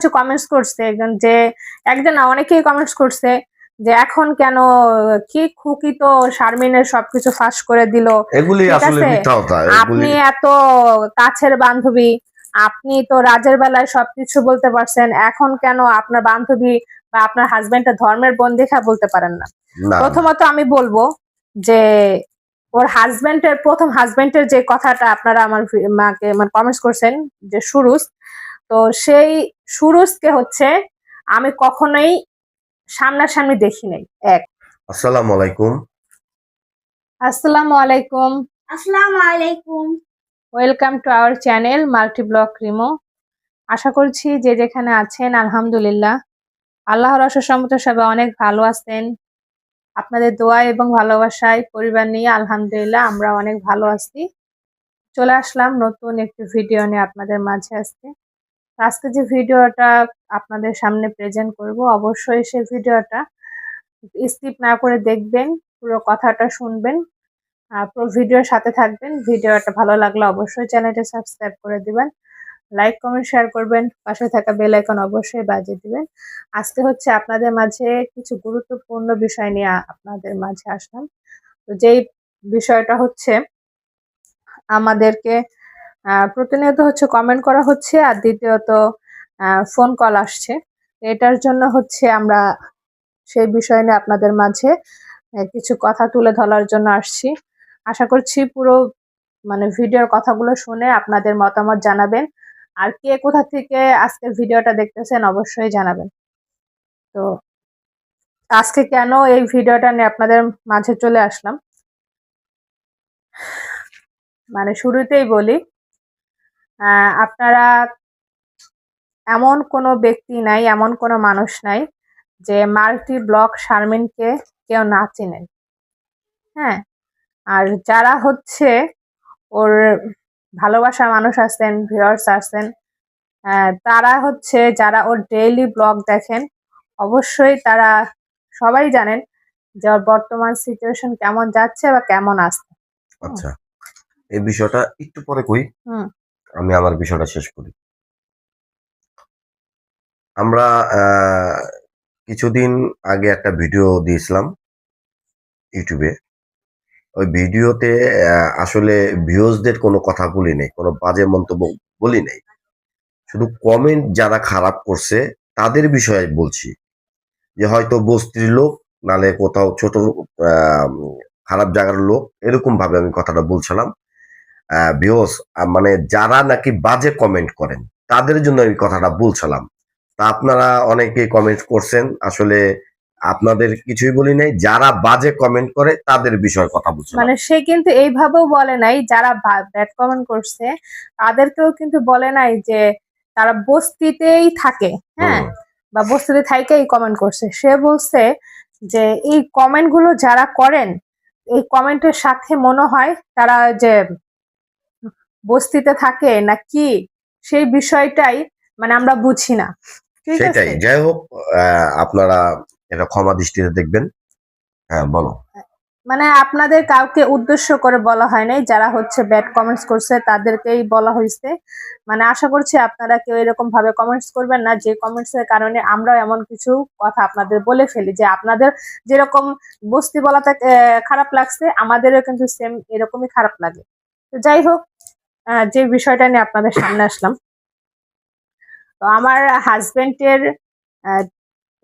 কিছু কমেন্টস করছে একজন না অনেকেই কমেন্টস করছে যে এখন কেন কি খুকি তো শারমিনের সবকিছু ফাঁস করে দিল। এগুলি আসলে মিথ্যা কথা। আপনি এত কাছের বান্ধবী, আপনি তো রাজের বেলায় সবকিছু বলতে পারছেন, এখন কেন আপনার বান্ধবী বা আপনার হাজবেন্ডের ধর্মের বোন দেখা বলতে পারেন না? প্রথমত আমি বলবো যে ওর প্রথম হাজবেন্ডের যে কথাটা আপনারা আমার মাকে কমেন্টস করছেন যে সুরুজ, তো সেই সুরুজকে হচ্ছে আমি কখনোই সামনাসামনি দেখি নাই। আসসালামু আলাইকুম। আসসালামু আলাইকুম। আসসালামু আলাইকুম। Welcome to our channel multi blog রিমো। আশা করছি যে যেখানে আছেন আলহামদুলিল্লাহ আল্লাহর অশেষ রহমতে সবাই অনেক ভালো আছেন। আপনাদের দোয়া এবং ভালোবাসায় পরিবার নিয়ে আলহামদুলিল্লাহ আমরা অনেক ভালো আছি। চলে আসলাম নতুন একটি ভিডিও নিয়ে আপনাদের মাঝে। আজকে যে ভিডিওটা আপনাদের সামনে প্রেজেন্ট করব, অবশ্যই সেই ভিডিওটা স্কিপ না করে দেখবেন, পুরো কথাটা শুনবেন, পুরো ভিডিওর সাথে থাকবেন। ভিডিওটা ভালো লাগলে অবশ্যই চ্যানেলটা সাবস্ক্রাইব করে দিবেন, লাইক কমেন্ট শেয়ার করবেন, পাশে থাকা বেল আইকন অবশ্যই বাজিয়ে দিবেন। আজকে হচ্ছে আপনাদের মাঝে কিছু গুরুত্বপূর্ণ বিষয় নিয়ে আপনাদের মাঝে আসলাম। তো যেই বিষয়টা হচ্ছে আমাদেরকে প্রতিনিয়ত হচ্ছে কমেন্ট করা হচ্ছে, আর দ্বিতীয়ত ফোন কল আসছে। এটার জন্য হচ্ছে আমরা সেই বিষয় নিয়ে আপনাদের মাঝে কিছু কথা তুলে ধরার জন্য আসছি। আশা করছি পুরো ভিডিওর কথাগুলো শুনে আপনাদের মতামত জানাবেন, আর কে কোথা থেকে আজকের ভিডিওটা দেখতেছেন অবশ্যই জানাবেন। তো আজকে কেন এই ভিডিওটা নিয়ে আপনাদের মাঝে চলে আসলাম, শুরুতেই বলি, আপনারা এমন কোনো ব্যক্তি নাই, এমন কোনো মানুষ নাই যে মাল্টি ব্লগ শারমিনকে কেউ না চিনেন। হ্যাঁ, আর যারা হচ্ছে ওর ভালোবাসা মানুষ আছেন, ভিউয়ার্স আছেন, তারা হচ্ছে যারা ওর ডেইলি ব্লগ দেখেন, অবশ্যই তারা সবাই জানেন যে ওর বর্তমান সিচুয়েশন কেমন যাচ্ছে বা কেমন আসছে। আচ্ছা, এই বিষয়টা একটু পরে কই, আমি আমার বিষয়টা শেষ করি। আমরা কিছুদিন আগে একটা ভিডিও দিয়েছিলাম ইউটিউবে। ওই ভিডিওতে আসলে ভিউজদের কোনো কথা বলি নাই, কোনো বাজে মন্তব্য বলি নাই, শুধু কমেন্ট যারা খারাপ করছে তাদের বিষয়ে বলছি, যে হয়তো বস্তির লোক, নালে কোথাও ছোট খারাপ জায়গার লোক, এরকম ভাবে আমি কথাটা বলছিলাম। ভিউজ মানে যারা নাকি বাজে কমেন্ট করেন তাদের জন্য এই কথাটা বলছিলাম। তা আপনারা অনেকেই কমেন্ট করছেন, আসলে আপনাদের কিছুই বলি নাই, যারা বাজে কমেন্ট করে তাদের বিষয়ে কথা বলছি। সে কিন্তু এইভাবেও বলে নাই যারা ব্যাড কমেন্ট করছে তাদেরকেও কিন্তু বলে নাই যে তারা বস্তিতেই থাকে, হ্যাঁ, বা বস্তিতে থাইকেই কমেন্ট করছে। সে বলছে যে এই কমেন্ট গুলো যারা করেন, এই কমেন্টের সাথে মনে হয় তারা যে বস্তিতে থাকে না কি, সেই বিষয়টাই আমরা বুঝি না। সেটাই, যাই হোক, আপনারা এটা ক্ষমা দৃষ্টিতে দেখবেন। হ্যাঁ, বলো। আপনাদের কাউকে উদ্দেশ্য করে বলা হয় নাই, যারা হচ্ছে ব্যাড কমেন্টস করছে তাদেরকেই বলা হয়েছে। আশা করছি আপনারা কেউ এরকম ভাবে কমেন্টস করবেন না, যে কমেন্টস এর কারণে আমরাও এমন কিছু কথা আপনাদের বলে ফেলি যে আপনাদের যেরকম বস্তি বলাতে খারাপ লাগছে, আমাদেরও কিন্তু সেম এরকমই খারাপ লাগে। তো যাই হোক, যে বিষয়টা নিয়ে আপনাদের সামনে আসলাম, তো আমার হাজবেন্ডের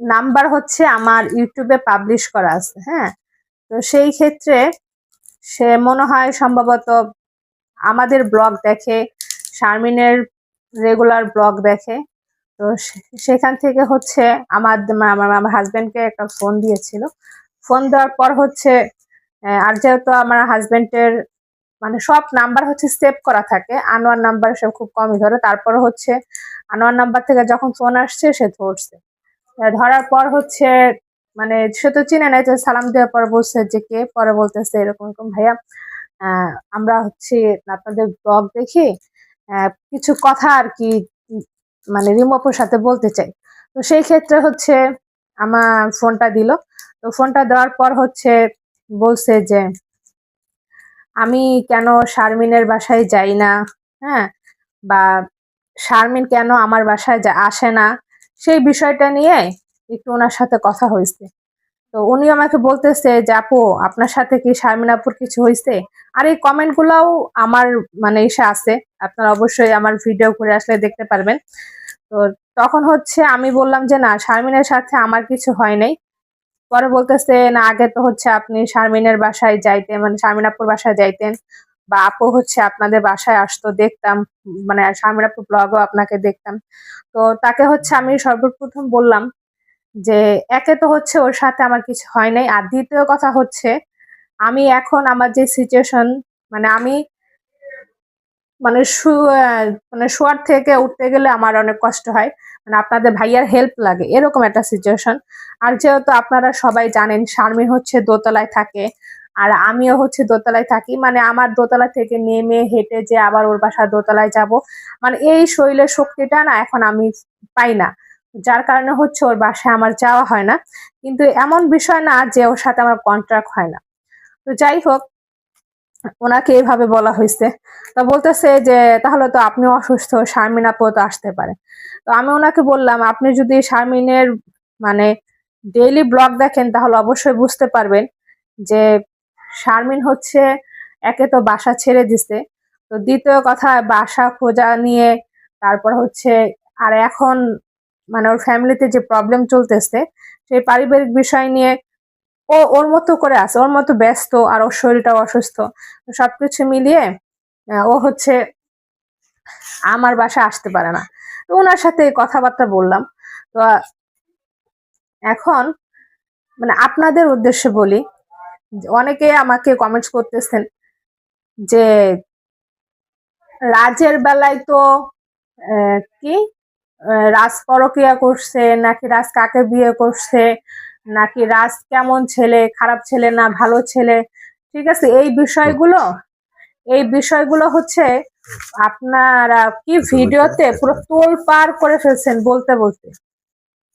নাম্বার হচ্ছে আমার ইউটিউবে পাবলিশ করা আছে। হ্যাঁ, তো সেই ক্ষেত্রে সে মনে হয় সম্ভবত আমাদের ব্লগ দেখে, শারমিনের রেগুলার ব্লগ দেখে। তো সেখান থেকে হচ্ছে আমার হাজবেন্ডকে একটা ফোন দিয়েছিল। ফোন দেওয়ার পর হচ্ছে, আর যেহেতু আমার হাজবেন্ডের সব নাম্বার হচ্ছে সেভ করা থাকে, আনোয়ার নাম্বার সে খুব কমই ধরে, তারপরে হচ্ছে আনোয়ার নাম্বার থেকে যখন ফোন আসছে সে ধরছে। ধরার পর হচ্ছে সে তো চিনে নাই, সালাম দেওয়ার পর বলছে যে কে, পরে বলতেছে এরকম এরকম ভাইয়া, আমরা হচ্ছে আপনাদের ব্লগ দেখি, কিছু কথা আর কি রিমোপুর সাথে বলতে চাই। তো সেই ক্ষেত্রে হচ্ছে আমার ফোনটা দিল। তো ফোনটা দেওয়ার পর হচ্ছে বলছে যে আমি কেন শারমিনের বাসায় যাই না, হ্যাঁ, বা শারমিন কেন আমার বাসায় আসে না, সেই বিষয়টা নিয়ে একটু ওনার সাথে কথা হয়েছে। তো উনি আমাকে বলতেছে যে আপু আপনার সাথে কি শারমিন আপুর কিছু হয়েছে? আর এই কমেন্ট গুলাও আমার মানে এসে আছে, আপনারা অবশ্যই আমার ভিডিও করে আসলে দেখতে পারবেন। তো তখন হচ্ছে আমি বললাম যে না, শারমিনের সাথে আমার কিছু হয় নাই। পরে বলতেছে না, আগে তো হচ্ছে আপনি শারমিনের বাসায় যাইতেন, মানে শারমিন আপুর বাসায় যাইতেন, বা আপু হচ্ছে আপনাদের বাসায় আসতো, দেখতাম, মানে শারমিন আপুর ব্লগও আপনাকে দেখতাম। তো তাকে হচ্ছে আমি সর্বপ্রথম বললাম যে একে তো হচ্ছে ওর সাথে আমার কিছু হয় নাই, আর দ্বিতীয় কথা হচ্ছে আমি এখন আমার যে সিচুয়েশন, মানে আমি মানে মানে শোয়ার থেকে উঠতে গেলে আমার অনেক কষ্ট হয়, মানে আপনাদের ভাইয়ার হেল্প লাগে, এরকম একটা সিচুয়েশন। আর যেহেতু আপনারা সবাই জানেন শারমিন হচ্ছে দোতলায় থাকে, আর আমিও হচ্ছে দোতলায় থাকি, মানে আমার দোতলা থেকে নেমে হেঁটে যে আবার ওর বাসা দোতলায় যাব, মানে এই শরীরের শক্তিটা না এখন আমি পাই না, যার কারণে হচ্ছে ওর বাসায় আমার যাওয়া হয় না। কিন্তু এমন বিষয় না যে ওর সাথে আমার কন্ট্রাক্ট হয় না। তো যাই হোক, ওনাকে এইভাবে বলা হয়েছে। তো বলতেছে যে তাহলে তো আপনি অসুস্থ, শারমিন আপু তো আসতে পারে। তো আমি ওনাকে বললাম আপনি যদি শারমিনের মানে ডেইলি ব্লগ দেখেন তাহলে অবশ্যই বুঝতে পারবেন যে শারমিন হচ্ছে একে তো বাসা ছেড়ে দিছে, তো দ্বিতীয় কথা বাসা খোঁজা নিয়ে, তারপর হচ্ছে আর এখন মানে ওর ফ্যামিলিতে যে প্রবলেম চলতেছে সেই পারিবারিক বিষয় নিয়ে ও ওর মতো করে আছে, ওর মতো ব্যস্ত, আর ওর শরীরটাও অসুস্থ। তো সবকিছু মিলিয়ে ও হচ্ছে আমার বাসায় আসতে পারে না। তো ওনার সাথে কথাবার্তা বললাম। তো এখন মানে আপনাদের উদ্দেশ্যে বলি, অনেকে আমাকে কমেন্টস করতেছেন যে রাজের বেলায় তো কি রাজ পরকিয়া করছে, নাকি রাজ কাকে বিয়ে করছে, নাকি রাজ কেমন ছেলে, খারাপ ছেলে না ভালো ছেলে। ঠিক আছে, এই বিষয়গুলো হচ্ছে আপনারা কি ভিডিওতে পুরো তোলপাড় করে ফেলছেন বলতে বলতে।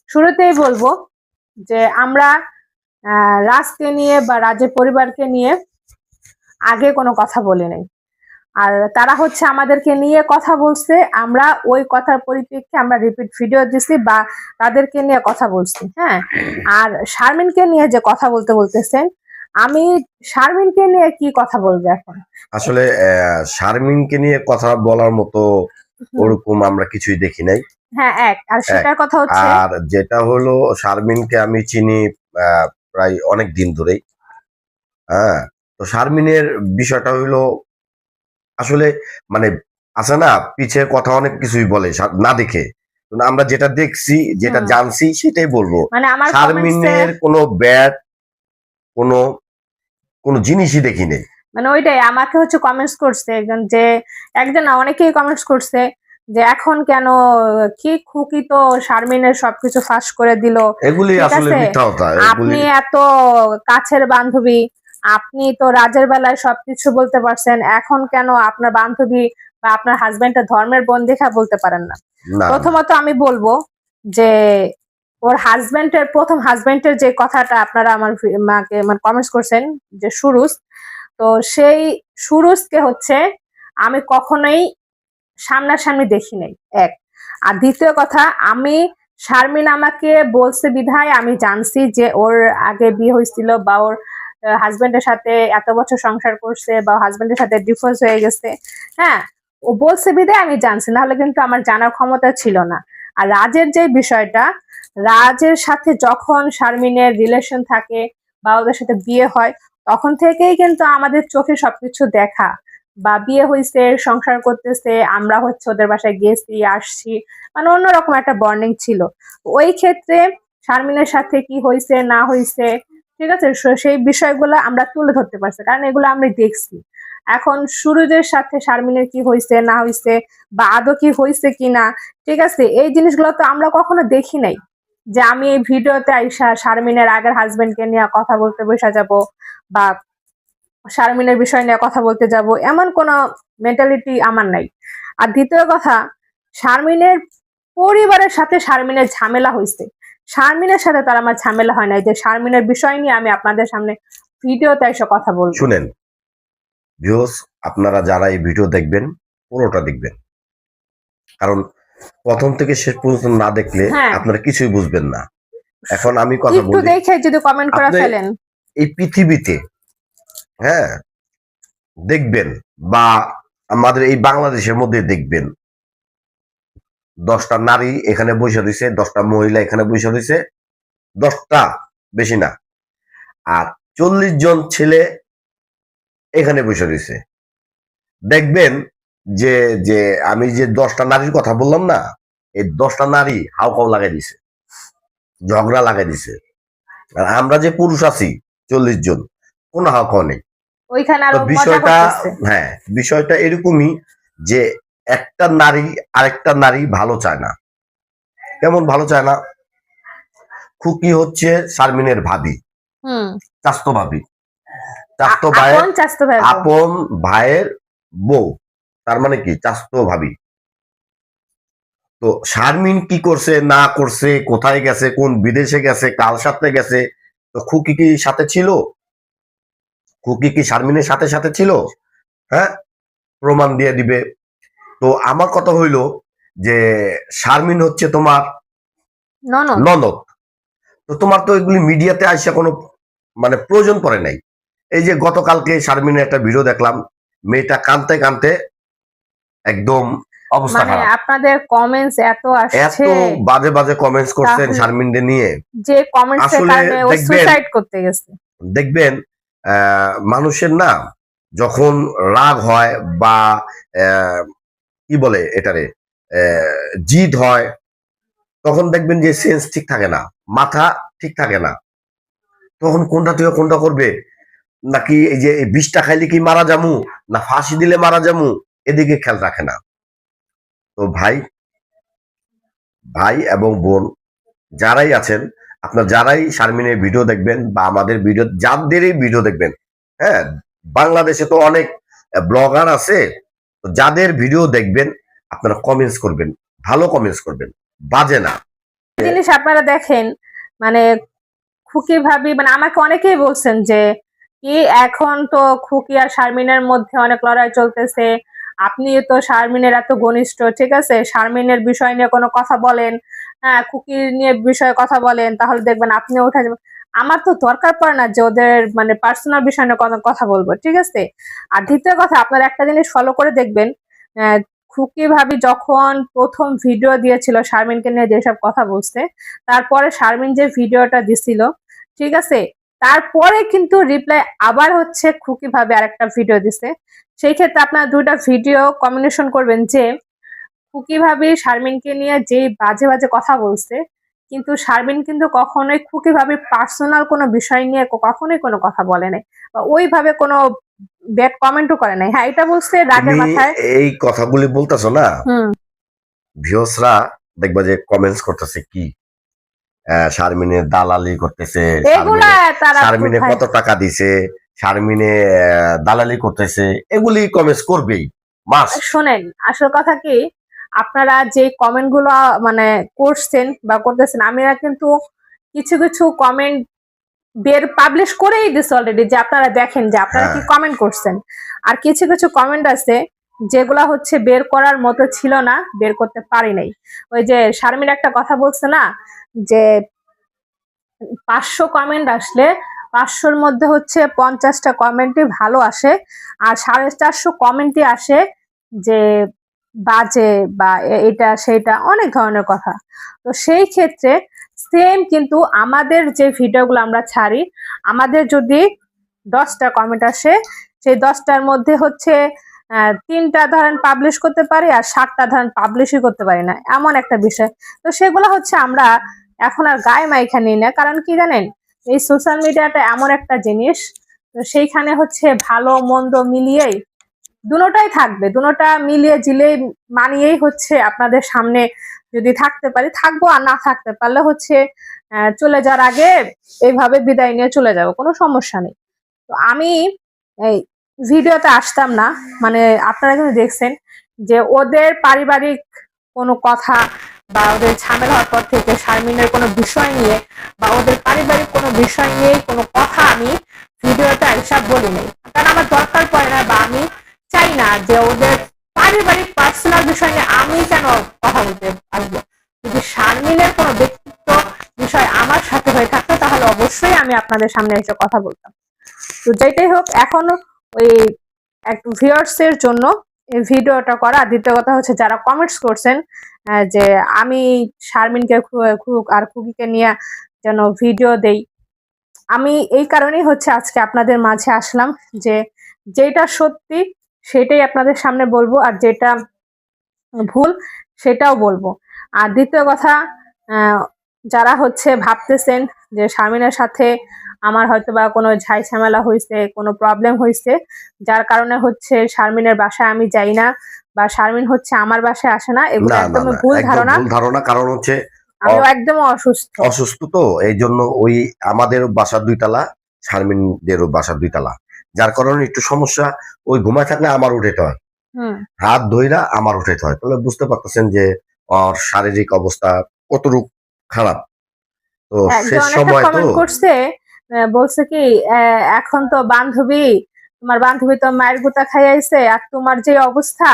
শুরুতেই বলবো যে আমরা রাজকে নিয়ে বা রাজের পরিবারকে নিয়ে আগে কোনো কথা বলি নাই, আর তারা হচ্ছে আমাদেরকে নিয়ে কথা বলছে, আমরা ওই কথার পরিপ্রেক্ষিতে আমরা রিপিট ভিডিও দিছি বা তাদেরকে নিয়ে কথা বলছি। হ্যাঁ, আর শারমিনকে নিয়ে যে কথা বলতে বলতেছেন, আমি শারমিনকে নিয়ে কি কথা বলবো এখন? আসলে শারমিনকে নিয়ে কথা বলার মতো ওরকম আমরা কিছুই দেখি নাই। হ্যাঁ, আর এক, সেটার কথা হচ্ছে আর যেটা হলো শারমিনকে আমি চিনি প্রায় অনেক দিন ধরেই। হ্যাঁ, তো শারমিনের বিষয়টা হইলো আসলে মানে আছে না, পিছে কথা অনেক কিছুই বলে না দেখে। কিন্তু আমরা যেটা দেখছি, যেটা জানছি সেটাই বলবো। মানে আমার কমেন্টসে শারমিনের কোনো ব্যাড কোনো কোনো জিনিসই দেখি নেই। মানে ওইটাই আমাকে হচ্ছে কমেন্টস করছে একজন না, অনেকেই কমেন্টস করছে যে এখন কেন কি খুকি তো শারমিনের সবকিছু ফাঁস করে দিল। এগুলি ঠিক আসলে আছে, মিথ্যা কথা, এগুলি আপনি এত কাছের বান্ধবী, আপনি তো রাজের বেলায় সবকিছু বলতে পারছেন, এখন কেন আপনার বান্ধবী বা আপনার হাজবেন্ডের ধর্মের বোন দেখা বলতে পারেন না? না। প্রথমত আমি বলবো যে ওর প্রথম হাজবেন্ডের যে কথাটা আপনারা আমার মাকে মানে কমেন্টস করছেন যে সুরুজ, তো সেই সুরুজকে হচ্ছে আমি কখনোই সামনাসামনি দেখি নাই। এক, আর দ্বিতীয় কথা, আমি শারমিন আমাকে বলছে বিধায় আমি জানছি যে ওর আগে বিয়ে হয়েছিল বা ওর হাজবেন্ডের সাথে এত বছর সংসার করছে বা হাজবেন্ডের সাথে ডিভোর্স হয়ে গেছে। হ্যাঁ, ও বলছে বিধায় আমি জানছি, নাহলে কিন্তু আমার জানার ক্ষমতা ছিল না। আর রাজের যে বিষয়টা, রাজের সাথে যখন শারমিনের রিলেশন থাকে বা ওদের সাথে বিয়ে হয়, তখন থেকেই কিন্তু আমাদের চোখে সবকিছু দেখা, বা বিয়ে হয়েছে, সংসার করতেছে, আমরা হচ্ছে ওদের বাসায় গেছি আসছি, মানে অন্যরকম একটা বন্ডিং ছিল। ওই ক্ষেত্রে শারমিনের সাথে কি হয়েছে না হয়েছে, ঠিক আছে, সেই বিষয়গুলো আমরা তুলে ধরতে পারছি, কারণ এগুলো আমরা দেখছি। এখন সুরজের সাথে শারমিনের কি হয়েছে না হয়েছে, বা আদৌ কি হয়েছে কিনা, ঠিক আছে, এই জিনিসগুলো তো আমরা কখনো দেখি নাই যে আমি এই ভিডিওতে আইসা শারমিনের আগের হাজবেন্ডকে নিয়ে কথা বলতে বসে যাব, বা শারমিনের বিষয় নিয়ে কথা বলতে যাব, এমন কোনো মেন্টালিটি আমার নাই। আর দ্বিতীয় কথা, শারমিনের পরিবারের সাথে শারমিনের ঝামেলা হয়েছে, শারমিনের সাথে তার আমার ঝামেলা হয় নাই যে শারমিনের বিষয় নিয়ে আমি আপনাদের সামনে ভিডিওতে এসে কথা বলবো। শুনেন ভিউয়ার্স, আপনারা যারা এই ভিডিও দেখবেন পুরোটা দেখবেন, কারণ প্রথম থেকে শেষ পর্যন্ত না দেখলে হ্যাঁ। আপনারা কিছুই বুঝবেন না। এখন আমি কথা একটু বলি, দেখে যদি কমেন্ট করে আপনি ফেলেন, এই পৃথিবীতে হ্যাঁ দেখবেন বা আমাদের এই বাংলাদেশের মধ্যে দেখবেন 10টা নারী এখানে বসে রয়েছে, 10টা মহিলা এখানে বসে রয়েছে, 10টা বেশি না, আর 40 জন ছেলে এখানে বসে রয়েছে। দেখবেন যে যে আমি যে 10টা নারীর কথা বললাম না, এই 10টা নারী হাউকাউ লাগাই দিছে, ঝগড়া লাগাই দিছে। আর আমরা যে পুরুষ আছি 40 জন, কোনো হাউকাউ নেই। ওইখানে তো আরো মজা বিষয়টা করতেছে। হ্যাঁ, বিষয়টা এরকমই যে একটা নারী আরেকটা নারী ভালো চায় না। কেমন ভালো চায় না? খুকি হচ্ছে শারমিনের ভাবি, হুম, চাস্তো ভাবি, চাস্তো ভাইয়ের আপন চাস্তো ভাই বোন। আপন ভাইয়ের বউ, তার মানে কি চাস্তো ভাবি। তো শারমিন কি করছে না করছে, কোথায় গেছে, কোন বিদেশে গেছে, কার সাথে গেছে, তো খুকি কি সাথে ছিল? খুকি কি শারমিনের সাথে সাথে ছিল? হ্যাঁ, প্রমাণ দিয়ে দিবে। তো আমার কথা হইল যে শারমিন হচ্ছে তোমার ননদ। ননদ। তো তোমার তো এগুলি মিডিয়াতে আসা কোনো মানে প্রয়োজন পড়ে নাই। এই যে গতকালকে শারমিনের একটা ভিডিও দেখলাম, মেয়েটা কাঁদতে কাঁদতে একদম অবস্থা মানে খারাপ, আপনাদের কমেন্টস এত এত আসছে, বাজে বাজে কমেন্টস করছেন তাহলে শারমিনকে নিয়ে। যে কমেন্টস এর আসলে কারণে ও দেখবেন সুসাইড করতে গেছে। দেখবেন মানুষের না যখন রাগ হয় বা আহ, কি বলে এটারে জিদ হয়, তখন দেখবেন যে সেন্স ঠিক থাকে না, মাথা ঠিক থাকে না। তখন কোনটা থেকে কোনটা করবে, নাকি এই যে এই বিষটা খাইলে কি মারা যামু, না ফাঁসি দিলে মারা যামু, এদিকে খেয়াল রাখে না। তো ভাই ভাই এবং বোন যারাই আছেন, আপনার যারাই শারমিনের ভিডিও দেখবেন বা আমাদের ভিডিও যাদেরই ভিডিও দেখবেন, হ্যাঁ, বাংলাদেশে তো অনেক ব্লগার আছে, তো যাদের ভিডিও দেখবেন আপনারা কমেন্টস করবেন, ভালো কমেন্টস করবেন, বাজে না। জিনিস আপনারা দেখেন, মানে খুকি ভাবি, মানে আমাকে অনেকেই বলছেন যে কি এখন তো খুকি আর শারমিনের মধ্যে অনেক লড়াই চলতেছে, আপনি তো শারমিনের এত ঘনিষ্ঠ, ঠিক আছে, শারমিনের বিষয় নিয়ে কোনো কথা বলেন, হ্যাঁ খুকি নিয়ে বিষয়ে কথা বলেন, তাহলে দেখবেন আপনিও উঠে যাবেন। আমার তো দরকার পড়ে না যে ওদের মানে পার্সোনাল বিষয় নিয়ে কোনো কথা বলবো, ঠিক আছে। আর দ্বিতীয় কথা, আপনারা একটা জিনিস ফলো করে দেখবেন, আহ, খুকি ভাবি যখন প্রথম ভিডিও দিয়েছিল শারমিনকে নিয়ে যেসব কথা বলছে, তারপরে শারমিন যে ভিডিওটা দিছিল, ঠিক আছে, তারপরে কিন্তু রিপ্লাই আবার হচ্ছে খুকি ভাবে আরেকটা ভিডিও দিছে। সেই ক্ষেত্রে আপনার দুইটা ভিডিও কম্বিনেশন করবেন যে খুকি ভাবি শারমিনকে নিয়ে যে বাজে বাজে কথা বলছে, কিন্তু শারমিন কিন্তু কখনোই খুকি ভাবি পার্সোনাল কোনো বিষয় নিয়ে কখনোই কোনো কথা বলে নাই, বা ওইভাবে কোনো ব্যাড কমেন্টও করে নাই। হ্যাঁ, এটা বলছে রাগের তুমি মাথায়। এই কথাগুলি বলতেছো না, হুম, ভিউসরা দেখবা যে কমেন্টস করতেছে কি, শারমিনের দালালি করতেছে, এগুলা তারা শারমিনে কোথায়, কত টাকা দিছে, শারমিনে দালালি করতেছে, এগুলি কমেন্টস করবেই মাস্ট। শোনেন আসল কথা কি, আপনারা যে কমেন্ট গুলো মানে করছেন বা করতেছেন, আমরা কিন্তু কিছু কিছু কমেন্ট পাবলিশ করেই দিছে অলরেডি, যে আপনারা দেখেন যে আপনারা কি হ্যাঁ, কমেন্ট করছেন। আর কিছু কিছু কমেন্ট আছে যেগুলা হচ্ছে বের করার মতো ছিল না, বের করতে পারি নাই। ওই যে শারমিন একটা কথা বলছে না, যে 500 কমেন্ট আসলে 500-র মধ্যে হচ্ছে 50টা কমেন্টই ভালো আসে, আর 450 কমেন্টই আসে যে বাজে বা এটা সেটা অনেক ধরনের কথা। তো সেই ক্ষেত্রে সেম কিন্তু আমাদের যে ভিডিওগুলো আমরা ছাড়ি, আমাদের যদি 10টা কমেন্ট আসে, সেই 10টার মধ্যে হচ্ছে 3টা ধরেন পাবলিশ করতে পারি আর 7টা ধরেন পাবলিশই করতে পারি না, এমন একটা বিষয়। তো সেগুলো হচ্ছে আমরা এখন আর গায়ে মাইখা নিই না, কারণ কি জানেন, এই সোশ্যাল মিডিয়াটা এমন একটা জিনিস, তো সেইখানে হচ্ছে ভালো মন্দ মিলিয়েই দুটোটাই থাকবে, দুটোটা মিলিয়ে ঝিলিয়ে মানিয়েই হচ্ছে আপনাদের সামনে যদি থাকতে পারি থাকবো, আর না থাকতে পারলে হচ্ছে চলে যাওয়ার আগে এইভাবে বিদায় নিয়ে চলে যাব, কোনো সমস্যা নেই। তো আমি এই ভিডিওতে আসতাম না, মানে আপনারা কিন্তু দেখছেন যে ওদের পারিবারিক কোনো কথা বা ওদের ঝামেলা হওয়ার পর থেকে শারমিনের কোনো বিষয় নিয়ে বা ওদের পারিবারিক কোনো বিষয় নিয়ে কোনো কথা আমি ভিডিওতে হিসাব বলি নাই, কারণ আমার দরকার পড়ে না, বা আমি চাই না যে ওদের পারিবারিক পার্সোনাল বিষয় নিয়ে আমি কেন কথা বলতে আপনাদের সামনে এসে কথা বলতাম। তো যেটাই হোক, এখন ওই এক ভিউয়ার্স এর জন্য এই ভিডিওটা করা। দ্বিতীয় কথা হচ্ছে যারা কমেন্টস করছেন যে আমি শারমিনকে আর খুকিকে নিয়ে যেন ভিডিও দেই, আমি এই কারণেই হচ্ছে আজকে আপনাদের মাঝে আসলাম যে যেটা সত্যি সেটাই আপনাদের সামনে বলবো, আর যেটা ভুল সেটাও বলবো। আর দ্বিতীয় কথা, যারা হচ্ছে ভাবতেছেন যে শারমিনের সাথে আমার হয়তো বা কোনো ঝাই ঝামেলা হয়েছে, কোনো প্রবলেম হয়েছে, যার কারণে হচ্ছে শারমিনের বাসায় আমি যাই না বা শারমিন হচ্ছে আমার বাসায় আসে না, এগুলো না না একদমই না, ভুল একদম ধারণা। ভুল ধারণা। কারণ হচ্ছে আমিও একদম অসুস্থ। অসুস্থ, তো এই জন্য ওই আমাদের বাসা 2 তলা, শারমিনদেরও বাসা 2 তলা, যার কারণে একটু সমস্যা। ওই ঘুমায় থাকলে আমার উঠাইতে হয়, হুম। হাত ধইরা আমার উঠাইতে হয়। তাহলে বুঝতে পারতেছেন যে ওর শারীরিক অবস্থা কতটুকু খারাপ। তো শেষ একজন একটা সময় তো। কমেন্ট করছে, বলছে কি এখন তো তোমার বান্ধবী তো মায়ের গুতা খাইয়াইছে, আর তোমার যে অবস্থা,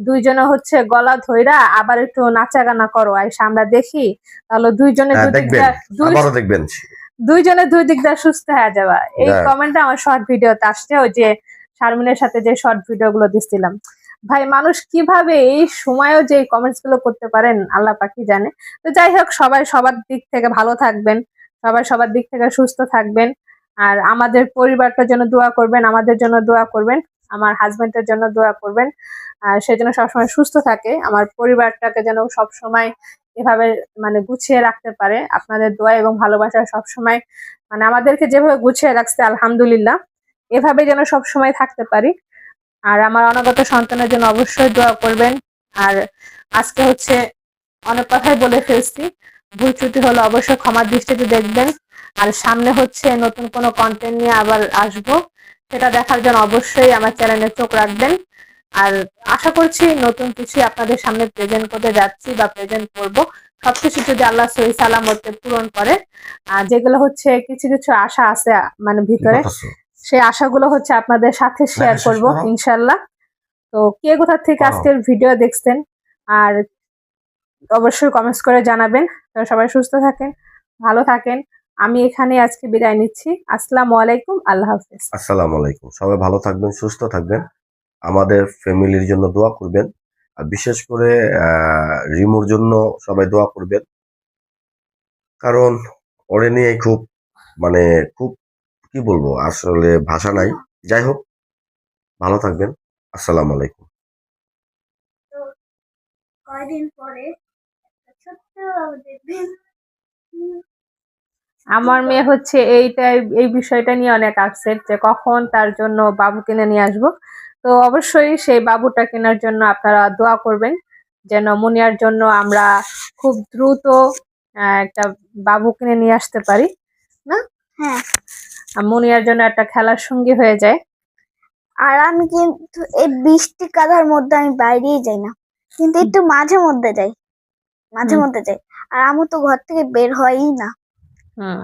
দুইজনে হচ্ছে গলা ধইরা আবার একটু নাচা গানা করো আইসা আমরা দেখি, তাহলে দুইজনে দুই দিক দেখবেন, আবারও দেখবেন। দুইজনে দুই দিক দিয়ে সুস্থ হয়ে যাবা। এই যাক, কমেন্টটা আমার শর্ট ভিডিওতে আসছে, ওই যে শারমিনের সাথে যে শর্ট ভিডিও গুলো দিচ্ছিলাম। ভাই, মানুষ কিভাবে এই সময়েও যে কমেন্টস গুলো করতে পারেন আল্লাহ পাকই জানে। তো যাই হোক, সবাই সবার দিক থেকে ভালো থাকবেন, সবাই সবার দিক থেকে সুস্থ থাকবেন, আর আমাদের পরিবারটার জন্য দোয়া করবেন, আমাদের জন্য দোয়া করবেন, আমার হাজবেন্ডের জন্য দোয়া করবেন, আর সে যেন সবসময় সুস্থ থাকে, আমার পরিবারটাকে যেন সবসময় এভাবে মানে গুছিয়ে রাখতে পারে। আপনাদের দোয়া এবং ভালোবাসা সবসময় মানে আমাদেরকে যেভাবে গুছিয়ে রাখছে আলহামদুলিল্লাহ, এভাবে যেন সবসময় থাকতে পারি। আর আমার অনাগত সন্তানের জন্য অবশ্যই দোয়া করবেন। আর আজকে হচ্ছে অনেক কথাই বলে ফেলছি, ভুল ত্রুটি হলে অবশ্যই ক্ষমার দৃষ্টিতে দেখবেন। আর সামনে হচ্ছে নতুন কোনো কন্টেন্ট নিয়ে আবার আসবো, সেটা দেখার জন্য অবশ্যই আমার চ্যানেলে চোখ রাখবেন। আর আশা করছি নতুন কিছু আপনাদের সামনে প্রেজেন্ট করতে যাচ্ছি বা প্রেজেন্ট করব, সবকিছু যদি আল্লাহ সহি সালামতে পূরণ করে। আর যেগুলো হচ্ছে কিছু কিছু আশা আছে মানে ভিতরে, সেই আশাগুলো হচ্ছে আপনাদের সাথে শেয়ার করব ইনশাল্লাহ। তো কে কোথা থেকে আজকের ভিডিও দেখছেন আর অবশ্যই কমেন্টস করে জানাবেন। তো সবাই সুস্থ থাকেন, ভালো থাকেন। আমি এখানে আজকে বিদায় নিচ্ছি। আসসালামু আলাইকুম, আল্লাহ হাফেজ। আসসালামু আলাইকুম। সবাই ভালো থাকবেন, সুস্থ থাকবেন, আমাদের ফ্যামিলির জন্য দোয়া করবেন। আর বিশেষ করে রিমুর জন্য সবাই দোয়া করবেন, কারণ ওরে নিয়ে খুব মানে খুব কি বলবো, আসলে ভাষা নাই। যাই হোক, ভালো থাকবেন। আসসালামু আলাইকুম। তো কয়দিন পরে একটা ছোট্ট বাবু দেখবেন। আমার মেয়ে হচ্ছে এই বিষয়টা নিয়ে অনেক আপসেট যে কখন তার জন্য বাবু কিনে নিয়ে আসবো। তো অবশ্যই সেই বাবুটা কেনার জন্য আপনারা দোয়া করবেন, যেন মুনিয়ার জন্য আমরা খুব দ্রুত একটা বাবু কিনে নিয়ে আসতে পারি না। হ্যাঁ, আর মুনিয়ার জন্য একটা খেলার সঙ্গী হয়ে যায়। আর আমি কিন্তু এই বৃষ্টি কাদার মধ্যে আমি বাইরেই যাই না, কিন্তু একটু মাঝে মধ্যে যাই, মাঝে হুম। মধ্যে যাই। আর আমু তো ঘর থেকে বের হয়ই না, হুম।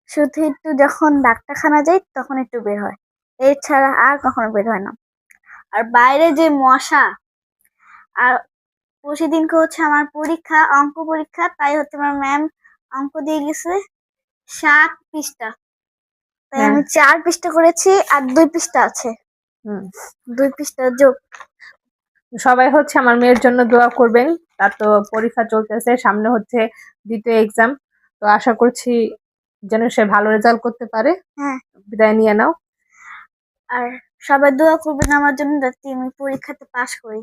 শুধু একটু যখন ডাক্তারখানা যাই তখন একটু বের হয়, এছাড়া আর কখনো বের হয় না। আর বাইরে যে মশা, আর প্রতিদিনকে হচ্ছে আমার পরীক্ষা, অঙ্ক পরীক্ষা, তাই হচ্ছে আমার ম্যাম অঙ্ক দিয়ে গেছে 7 পৃষ্ঠা, তাই হ্যাঁ। আমি 4 পৃষ্ঠা করেছি আর 2 পৃষ্ঠা আছে, হুম। 2 পৃষ্ঠা যোগ। সবাই হচ্ছে আমার মেয়ের জন্য দোয়া করবেন। তার তো পরীক্ষা চলতেছে, সামনে হচ্ছে দ্বিতীয় এক্সাম। তো আশা করছি যেন সে ভালো রেজাল্ট করতে পারে। হ্যাঁ, বিদায় নিয়ে নাও। আর সবাই দোয়া করবেন আমার জন্য যাতে আমি পরীক্ষাতে পাশ করি।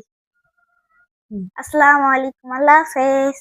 হুম। আসসালামু আলাইকুম, আল্লাহ হাফেজ।